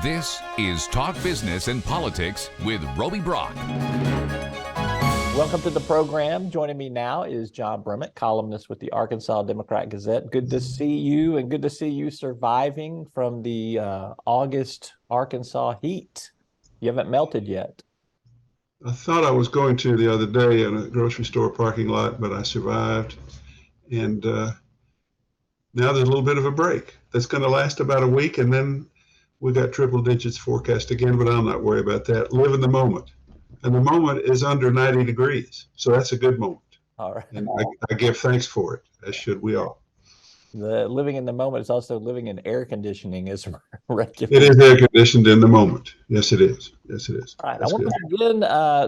This is Talk Business and Politics with Roby Brock. Welcome to the program. Joining me now is John Brummett, columnist with the Arkansas Democrat-Gazette. Good to see you, and good to see you surviving from the August Arkansas heat. You haven't melted yet. I thought I was going to the other day in a grocery store parking lot, but I survived. And now there's a little bit of a break. That's going to last about a week, and then we got triple digits forecast again, but I'm not worried about that. Live in the moment. And the moment is under 90 degrees. So that's a good moment. All right. And I give thanks for it, as should we all. The living in the moment is also living in air conditioning is regular. It is air conditioned in the moment. Yes, it is. Yes, it is. All right. That's I want good. to begin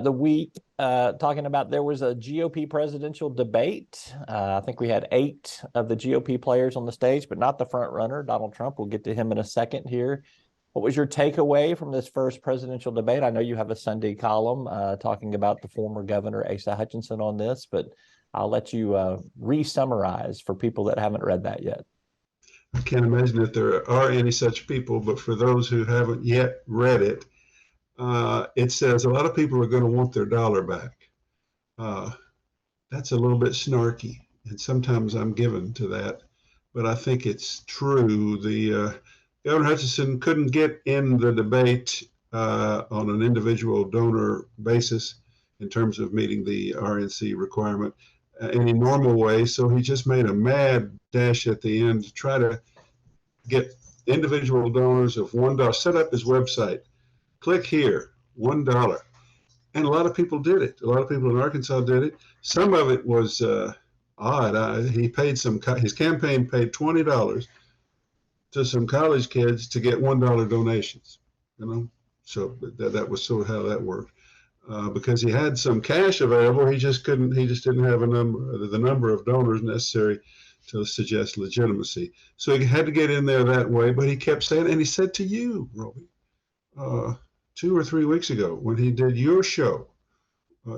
the week talking about there was a GOP presidential debate. I think we had 8 of the GOP players on the stage, but not the front runner, Donald Trump. We'll get to him in a second here. What was your takeaway from this first presidential debate? I know you have a Sunday column talking about the former governor, ASA Hutchinson, on this, but I'll let you re-summarize for people that haven't read that yet. I can't imagine that there are any such people, but for those who haven't yet read it, it says a lot of people are going to want their dollar back. That's a little bit snarky, and sometimes I'm given to that, but I think it's true. Governor Hutchinson couldn't get in the debate on an individual donor basis in terms of meeting the RNC requirement any normal way. So he just made a mad dash at the end to try to get individual donors of $1. Set up his website. Click here, $1. And a lot of people did it. A lot of people in Arkansas did it. Some of it was odd. He paid his campaign paid $20 to some college kids to get $1 donations, so that was sort of how that worked. Because he had some cash available, he just didn't have the number of donors necessary to suggest legitimacy. So he had to get in there that way, but he kept saying, and he said to you, Roby, 2 or 3 weeks ago, when he did your show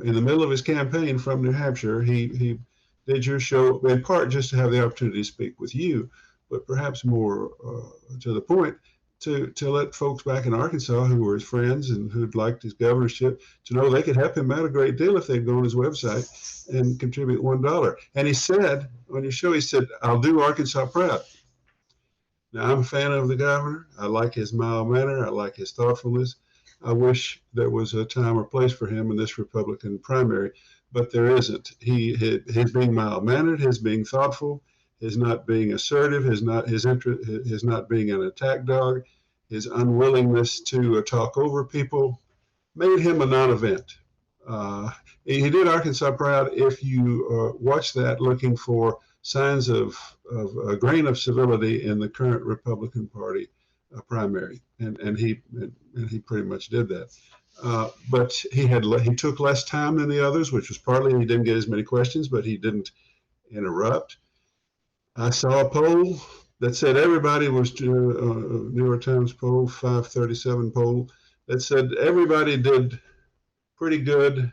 in the middle of his campaign from New Hampshire, he did your show in part just to have the opportunity to speak with you, but perhaps more to the point, to let folks back in Arkansas who were his friends and who'd liked his governorship to know they could help him out a great deal if they'd go on his website and contribute $1. And he said, on your show, he said, "I'll do Arkansas proud." Now, I'm a fan of the governor. I like his mild manner. I like his thoughtfulness. I wish there was a time or place for him in this Republican primary, but there isn't. His being mild-mannered, his being thoughtful, his not being assertive, his not being an attack dog, his unwillingness to talk over people made him a non-event. He did Arkansas proud. If you watch that, looking for signs of a grain of civility in the current Republican Party primary, and he pretty much did that. But he took less time than the others, which was partly he didn't get as many questions, but he didn't interrupt. I saw a poll that said everybody was New York Times poll, 537 poll, that said everybody did pretty good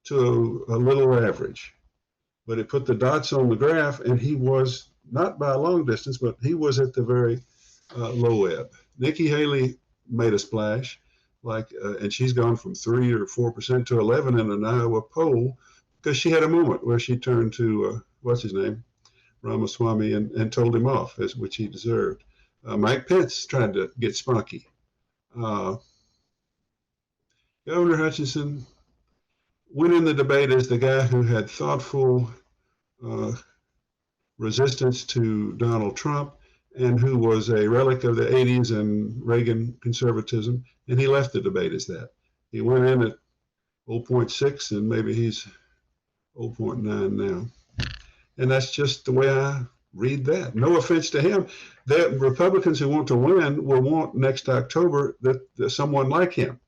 to a little average. But it put the dots on the graph, and he was, not by a long distance, but he was at the very low ebb. Nikki Haley made a splash, and she's gone from 3 or 4% to 11 in an Iowa poll because she had a moment where she turned to, what's his name? Ramaswamy and told him off, which he deserved. Mike Pence tried to get spunky. Governor Hutchinson went in the debate as the guy who had thoughtful resistance to Donald Trump and who was a relic of the 80s and Reagan conservatism, and he left the debate as that. He went in at 0.6, and maybe he's 0.9 now. And that's just the way I read that. No offense to him. The Republicans who want to win will want next October that someone like him,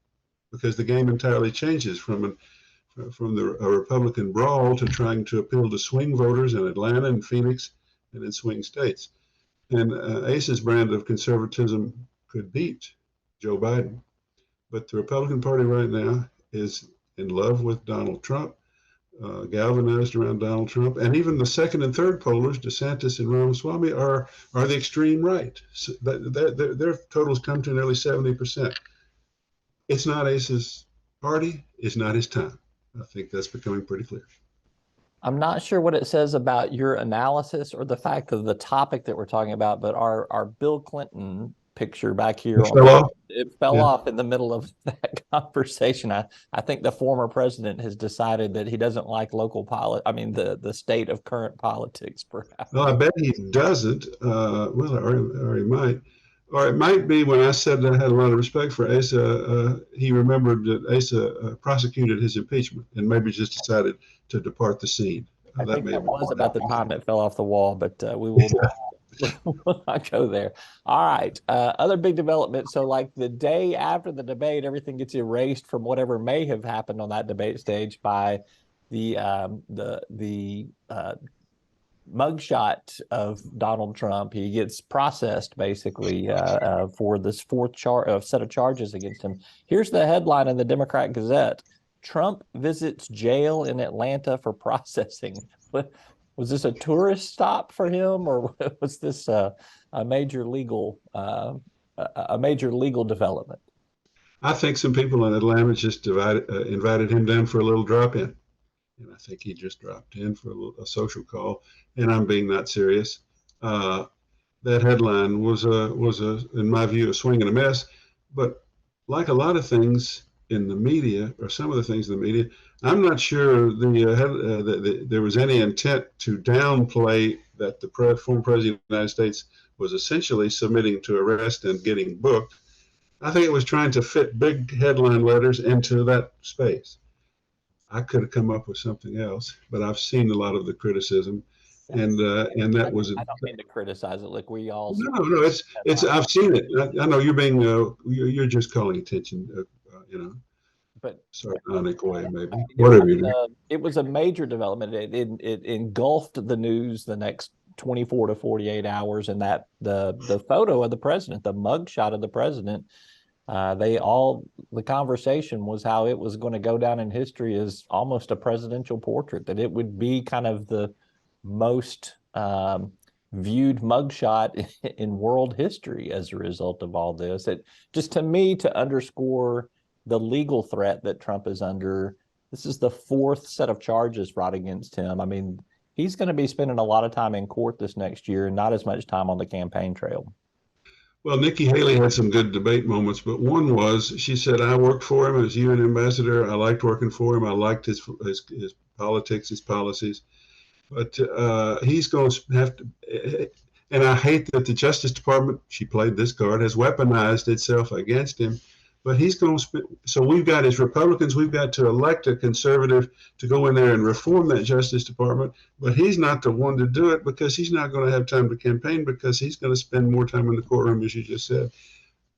because the game entirely changes from a Republican brawl to trying to appeal to swing voters in Atlanta and Phoenix and in swing states. And ASA's brand of conservatism could beat Joe Biden. But the Republican Party right now is in love with Donald Trump. galvanized around Donald Trump, and even the second and third pollers, DeSantis and Ramaswamy, are the extreme right. So their totals come to nearly 70%. It's not ASA's party. It's not his time. I think that's becoming pretty clear. I'm not sure what it says about your analysis or the fact of the topic that we're talking about, but our Bill Clinton picture back here it fell off in the middle of that conversation. I think the former president has decided that he doesn't like local the state of current politics, perhaps. Well, I bet he doesn't. Or he might. Or it might be when I said that I had a lot of respect for Asa, he remembered that Asa prosecuted his impeachment and maybe just decided to depart the scene. I think that was about the time it fell off the wall, but we will not go there. All right. Other big development. So like the day after the debate, everything gets erased from whatever may have happened on that debate stage by the mugshot of Donald Trump. He gets processed basically for this fourth set of charges against him. Here's the headline in the Democrat Gazette: Trump visits jail in Atlanta for processing. Was this a tourist stop for him, or was this a major legal development? I think some people in Atlanta just invited him down for a little drop-in, and I think he just dropped in for a social call. And I'm being not serious. That headline was in my view, a swing and a miss. But like a lot of things in the media, or some of the things in the media, I'm not sure there was any intent to downplay that the former president of the United States was essentially submitting to arrest and getting booked. I think it was trying to fit big headline letters into that space. I could have come up with something else, but I've seen a lot of the criticism, and that was. I don't mean to criticize it. Like we all. No. It's. I've seen it. I know you're being. You're just calling attention. But sardonic way, maybe. Whatever you do. It was a major development. It engulfed the news the next 24 to 48 hours, and that the photo of the president, the mugshot of the president, the conversation was how it was going to go down in history as almost a presidential portrait, that it would be kind of the most viewed mugshot in world history as a result of all this. It just, to me, to underscore the legal threat that Trump is under. This is the fourth set of charges brought against him. I mean, he's going to be spending a lot of time in court this next year, not as much time on the campaign trail. Well, Nikki Haley had some good debate moments, but one was, she said, I worked for him as UN ambassador. I liked working for him. I liked his politics, his policies. But he's going to have to, and I hate that the Justice Department, she played this card, has weaponized itself against him. But he's going to so we've got, as Republicans, we've got to elect a conservative to go in there and reform that Justice Department. But he's not the one to do it, because he's not going to have time to campaign, because he's going to spend more time in the courtroom, as you just said.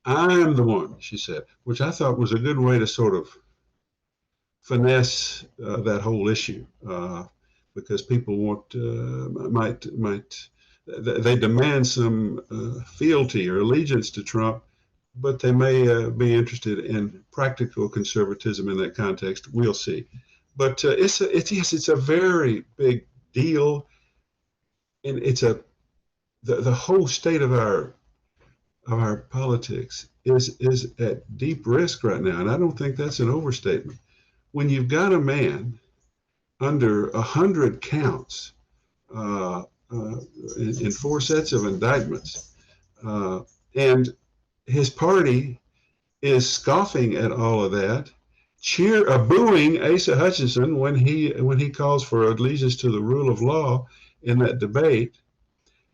I am the one, she said, which I thought was a good way to sort of finesse that whole issue, because people they demand some fealty or allegiance to Trump, but they may be interested in practical conservatism in that context. We'll see. But it's a very big deal, and it's the whole state of our politics is at deep risk right now, and I don't think that's an overstatement. When you've got a man under 100 counts in 4 sets of indictments, and his party is scoffing at all of that, booing Asa Hutchinson when he calls for allegiance to the rule of law in that debate,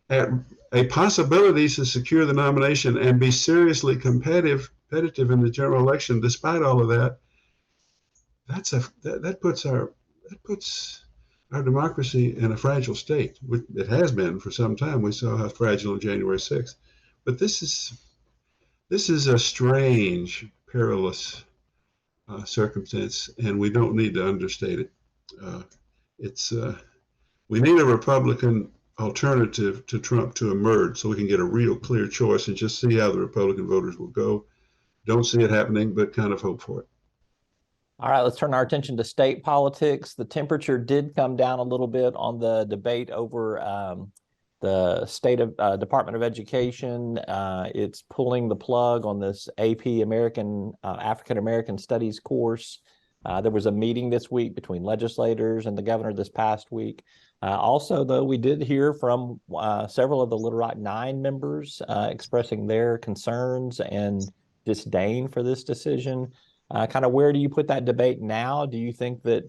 at a possibility to secure the nomination and be seriously competitive in the general election. Despite all of that, that puts our democracy in a fragile state. It has been for some time. We saw how fragile on January 6th, but this is a strange, perilous circumstance, and we don't need to understate it. We need a Republican alternative to Trump to emerge, so we can get a real clear choice and just see how the Republican voters will go. Don't see it happening, but kind of hope for it. All right, let's turn our attention to state politics. The temperature did come down a little bit on the debate over the state of Department of Education. It's pulling the plug on this AP African American Studies course. There was a meeting this week between legislators and the governor this past week. Also, though, we did hear from several of the Little Rock 9 members expressing their concerns and disdain for this decision. Kind of where do you put that debate now? Do you think that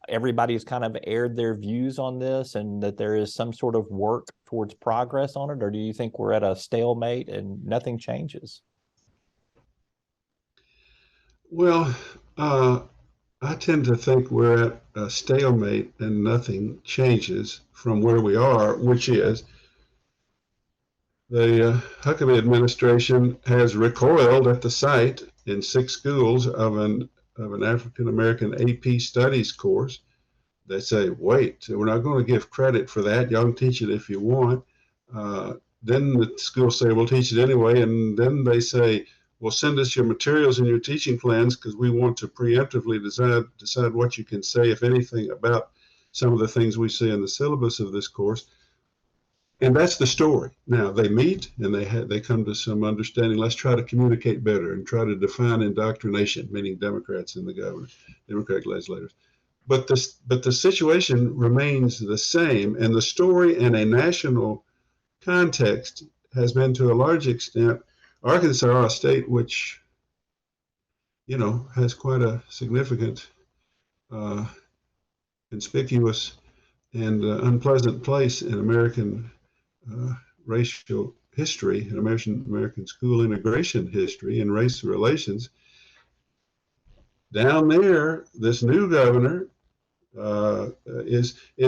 everybody's kind of aired their views on this and that there is some sort of work towards progress on it? Or do you think we're at a stalemate and nothing changes? Well, I tend to think we're at a stalemate and nothing changes from where we are, which is the Huckabee administration has recoiled at the sight in 6 schools of an African American AP Studies course. They say, wait, we're not going to give credit for that. Y'all can teach it if you want. Then the schools say, we'll teach it anyway. And then they say, well, send us your materials and your teaching plans because we want to preemptively decide what you can say, if anything, about some of the things we see in the syllabus of this course. And that's the story. Now they meet and they come to some understanding. Let's try to communicate better and try to define indoctrination, meaning Democrats and the governor, Democratic legislators. But the situation remains the same, and the story in a national context has been, to a large extent, Arkansas, a state which, has quite a significant, conspicuous, and unpleasant place in American racial history, in American school integration history and race relations. Down there, this new governor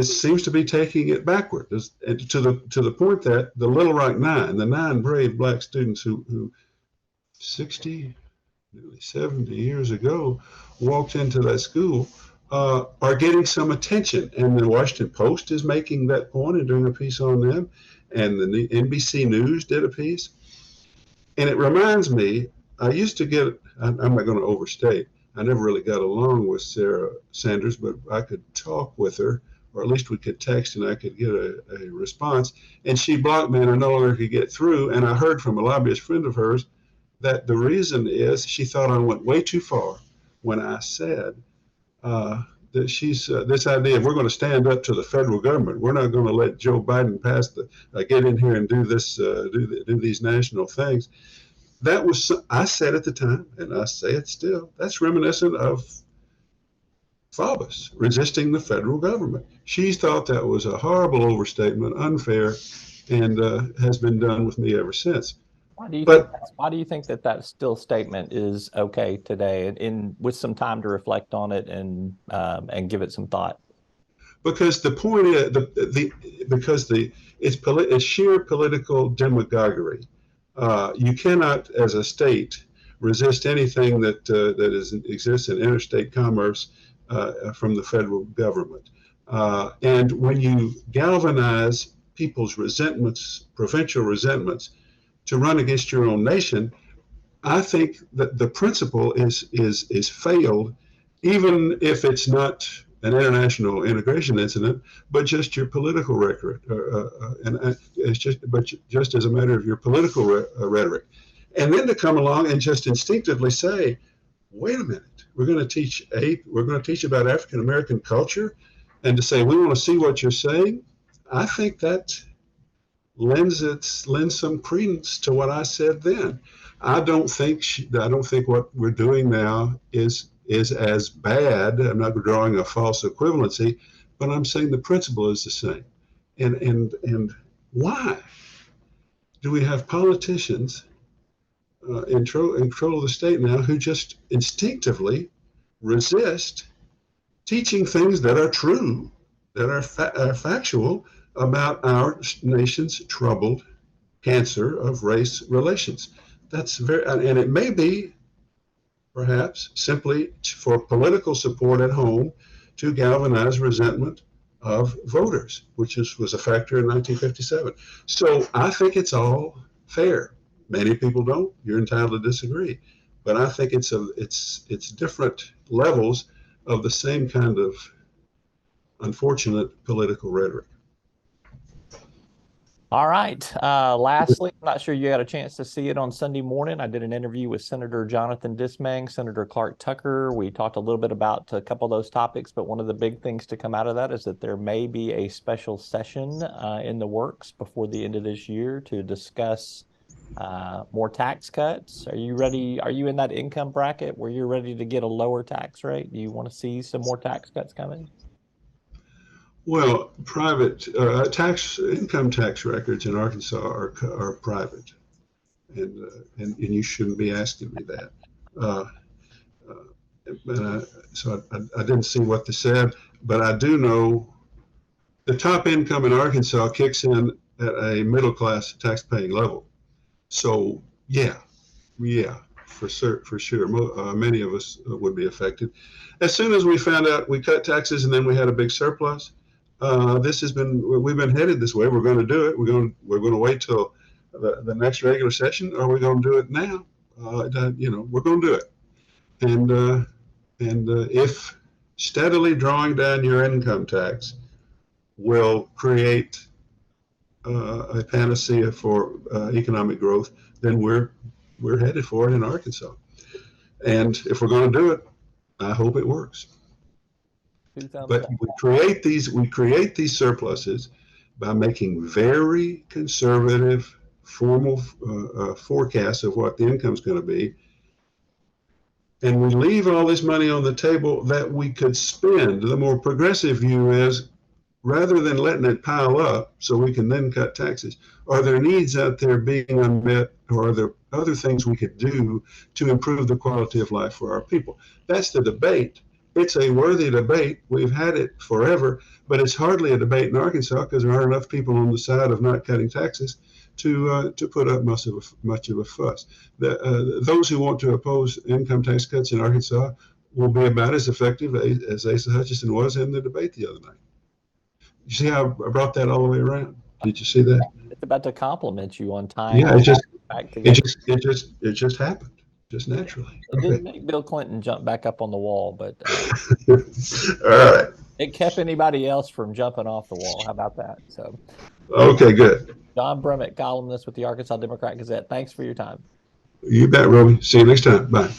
seems to be taking it backward, to the point that the Little Rock 9, the 9 brave black students who 60, nearly 70 years ago walked into that school, are getting some attention. And the Washington Post is making that point and doing a piece on them. And the NBC News did a piece. And it reminds me, I used to get, I'm not going to overstate, I never really got along with Sarah Sanders, but I could talk with her, or at least we could text and I could get a response. And she blocked me and I no longer could get through. And I heard from a lobbyist friend of hers that the reason is she thought I went way too far when I said that she's this idea of we're going to stand up to the federal government. We're not going to let Joe Biden get in here and do this, do these national things. That was, I said at the time, and I say it still, that's reminiscent of Faubus resisting the federal government. She thought that was a horrible overstatement, unfair, and has been done with me ever since. Why do you think that still statement is okay today, and with some time to reflect on it and give it some thought? Because the point is, it's sheer political demagoguery. You cannot, as a state, resist anything that exists in interstate commerce from the federal government. And when you galvanize people's resentments, provincial resentments, to run against your own nation, I think that the principle is failed, even if it's not an international integration incident, but just your political rhetoric, and it's just as a matter of your political rhetoric. And then to come along and just instinctively say, wait a minute, we're going to teach about African American culture, and to say we want to see what you're saying, I think that lends some credence to what I said then. I don't think what we're doing now is as bad. I'm not drawing a false equivalency, but I'm saying the principle is the same. And why do we have politicians in control of the state now who just instinctively resist teaching things that are true, that are factual about our nation's troubled cancer of race relations? That's and it may be perhaps simply for political support at home to galvanize resentment of voters, which was a factor in 1957. So I think it's all fair. Many people don't. You're entitled to disagree. but I think it's different levels of the same kind of unfortunate political rhetoric. All right. Lastly, I'm not sure you had a chance to see it on Sunday morning. I did an interview with Senator Jonathan Dismang, Senator Clark Tucker. We talked a little bit about a couple of those topics, but one of the big things to come out of that is that there may be a special session in the works before the end of this year to discuss more tax cuts. Are you ready? Are you in that income bracket where you're ready to get a lower tax rate? Do you want to see some more tax cuts coming? Well, private income tax records in Arkansas are private, and you shouldn't be asking me that. So I didn't see what they said, but I do know the top income in Arkansas kicks in at a middle class tax paying level. So yeah, for sure. Many of us would be affected. As soon as we found out we cut taxes and then we had a big surplus, we've been headed this way. We're going to do it. We're going to wait till the next regular session, or we're going to do it now. We're going to do it. And if steadily drawing down your income tax will create a panacea for economic growth, then we're headed for it in Arkansas. And if we're going to do it, I hope it works. But we create these surpluses by making very conservative, formal forecasts of what the income is going to be, and we leave all this money on the table that we could spend. The more progressive view is, rather than letting it pile up so we can then cut taxes, are there needs out there being unmet, or are there other things we could do to improve the quality of life for our people? That's the debate. It's a worthy debate. We've had it forever, but it's hardly a debate in Arkansas because there aren't enough people on the side of not cutting taxes to put up much of a fuss. Those who want to oppose income tax cuts in Arkansas will be about as effective as ASA Hutchinson was in the debate the other night. You see how I brought that all the way around? Did you see that? It's about to compliment you on time. Yeah, it just happened. Just naturally. It didn't make Bill Clinton jump back up on the wall, but all right. It kept anybody else from jumping off the wall. How about that? So, okay, good. John Brummett, columnist with the Arkansas Democrat Gazette. Thanks for your time. You bet, Roby. See you next time. Bye.